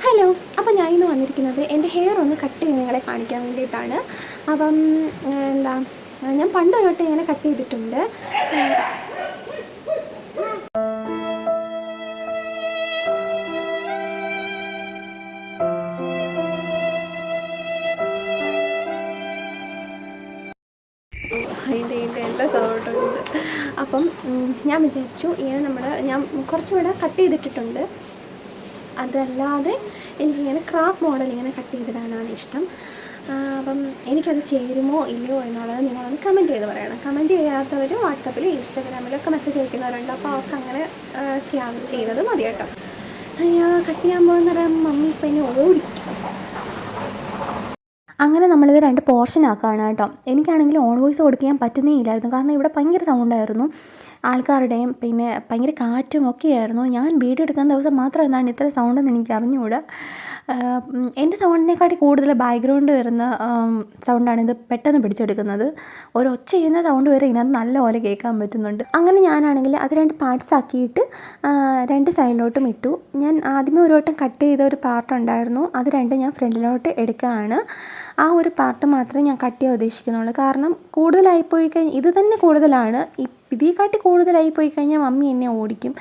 Hello, അപ്പോൾ ഞാൻ ഇന്ന് വന്നിരിക്കുന്നത് എൻ്റെ ഹെയർ ഒന്ന് കട്ട് ചെയ്ത് നിങ്ങളെ കാണിക്കാൻ വേണ്ടിയിട്ടാണ്. അപ്പം എന്താ, ഞാൻ പണ്ട് തൊട്ട് ഇങ്ങനെ കട്ട് ചെയ്തിട്ടുണ്ട്. അതിൻ്റെ എല്ലാ സൗണ്ടുണ്ട്. അപ്പം ഞാൻ വിചാരിച്ചു ഇങ്ങനെ ഞാൻ കുറച്ചുകൂടെ കട്ട് ചെയ്തിട്ടിട്ടുണ്ട്. അതല്ലാതെ എനിക്കിങ്ങനെ ക്രാഫ്റ്റ് മോഡൽ ഇങ്ങനെ കട്ട് ചെയ്തിടാനാണ് ഇഷ്ടം. അപ്പം എനിക്കത് ചേരുമോ ഇല്ലയോ എന്നുള്ളത് നിങ്ങളൊന്ന് കമൻറ്റ് ചെയ്ത് പറയണം. കമൻറ്റ് ചെയ്യാത്തവർ വാട്സപ്പിൽ ഇൻസ്റ്റാഗ്രാമിലൊക്കെ മെസ്സേജ് അയക്കുന്നവരുണ്ട്. അപ്പോൾ അവർക്ക് അങ്ങനെ ചെയ്യുന്നത് മതി കേട്ടോ. അയ്യോ, കട്ട് ചെയ്യാൻ പോകുന്ന മമ്മി ഇപ്പം എന്നെ ഓടിക്കും. അങ്ങനെ നമ്മളിത് 2 പോർഷൻ ആക്കുകയാണ് കേട്ടോ. എനിക്കാണെങ്കിൽ ഓൺ വോയിസ് കൊടുക്കാൻ പറ്റുന്നേ ഇല്ലായിരുന്നു. കാരണം ഇവിടെ ഭയങ്കര സൗണ്ടായിരുന്നു, ആൾക്കാരുടെയും പിന്നെ ഭയങ്കര കാറ്റും ഒക്കെയായിരുന്നു. ഞാൻ വീഡിയോ എടുക്കുന്ന ദിവസം മാത്രം എന്താണ് ഇത്ര സൗണ്ടെന്ന് എനിക്ക് അറിഞ്ഞുകൂടാ. എൻ്റെ സൗണ്ടിനെക്കാട്ടി കൂടുതൽ ബാക്ക്ഗ്രൗണ്ട് വരുന്ന സൗണ്ടാണ് ഇത് പെട്ടെന്ന് പിടിച്ചെടുക്കുന്നത്. ഒച്ച ചെയ്യുന്ന സൗണ്ട് വരെ ഇതിനകത്ത് നല്ലപോലെ കേൾക്കാൻ പറ്റുന്നുണ്ട്. അങ്ങനെ ഞാനാണെങ്കിൽ അത് 2 പാർട്സ് ആക്കിയിട്ട് 2 സൈഡിലോട്ടും ഇട്ടു. ഞാൻ ആദ്യമേ ഒരു വട്ടം കട്ട് ചെയ്ത ഒരു പാർട്ട് ഉണ്ടായിരുന്നു, അത് 2 ഞാൻ ഫ്രണ്ടിലോട്ട് എടുക്കുകയാണ്. ആ ഒരു പാർട്ട് മാത്രമേ ഞാൻ കട്ട് ചെയ്യാൻ ഉദ്ദേശിക്കുന്നുള്ളൂ. കാരണം കൂടുതലായിപ്പോയി കഴിഞ്ഞാൽ ഇത് തന്നെ കൂടുതലാണ്. ഇതിനെക്കാട്ടി കൂടുതലായിപ്പോയി കഴിഞ്ഞാൽ മമ്മി എന്നെ ഓടിക്കും.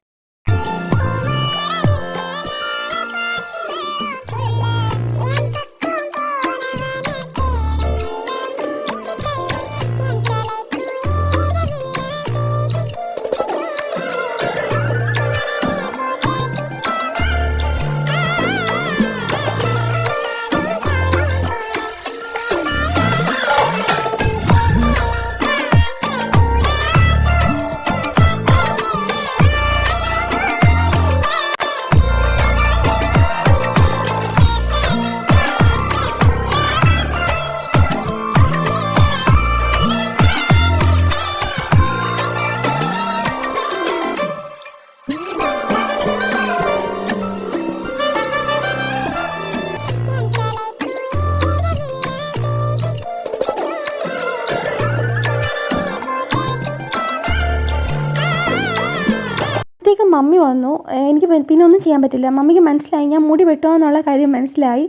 മമ്മി വന്നു. എനിക്ക് പിന്നെ ഒന്നും ചെയ്യാൻ പറ്റില്ല. മമ്മിക്ക് മനസ്സിലായി ഞാൻ മുടി വെട്ടുക കാര്യം മനസ്സിലായി.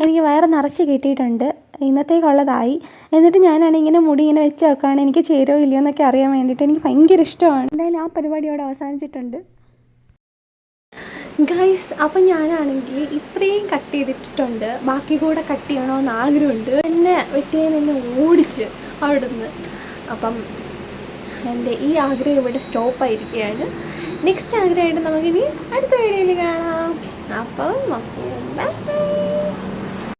എനിക്ക് വയറ് നിറച്ച് കിട്ടിയിട്ടുണ്ട്, ഇന്നത്തേക്കുള്ളതായി. എന്നിട്ട് ഞാനാണ് ഇങ്ങനെ മുടി ഇങ്ങനെ വെച്ച് വെക്കുകയാണ്. എനിക്ക് ചേരോ ഇല്ലയോ എന്നൊക്കെ അറിയാൻ വേണ്ടിയിട്ട്. എനിക്ക് ഭയങ്കര ഇഷ്ടമാണ്. എന്തായാലും ആ പരിപാടിയോടെ അവസാനിച്ചിട്ടുണ്ട് ഗൈസ്. അപ്പം ഞാനാണെങ്കിൽ ഇത്രയും കട്ട് ചെയ്തിട്ടുണ്ട്, ബാക്കി കൂടെ കട്ട് ചെയ്യണമെന്ന് ആഗ്രഹമുണ്ട്. എന്നെ വെട്ടിയെന്നെ ഓടിച്ച് അവിടുന്ന്. അപ്പം എൻ്റെ ഈ ആഗ്രഹം ഇവിടെ സ്റ്റോപ്പായിരിക്കുകയാണ്. നെക്സ്റ്റ് ആഗ്രഹമായിട്ട് നമുക്കിനി അടുത്ത വീഡിയോയിൽ കാണാം. അപ്പം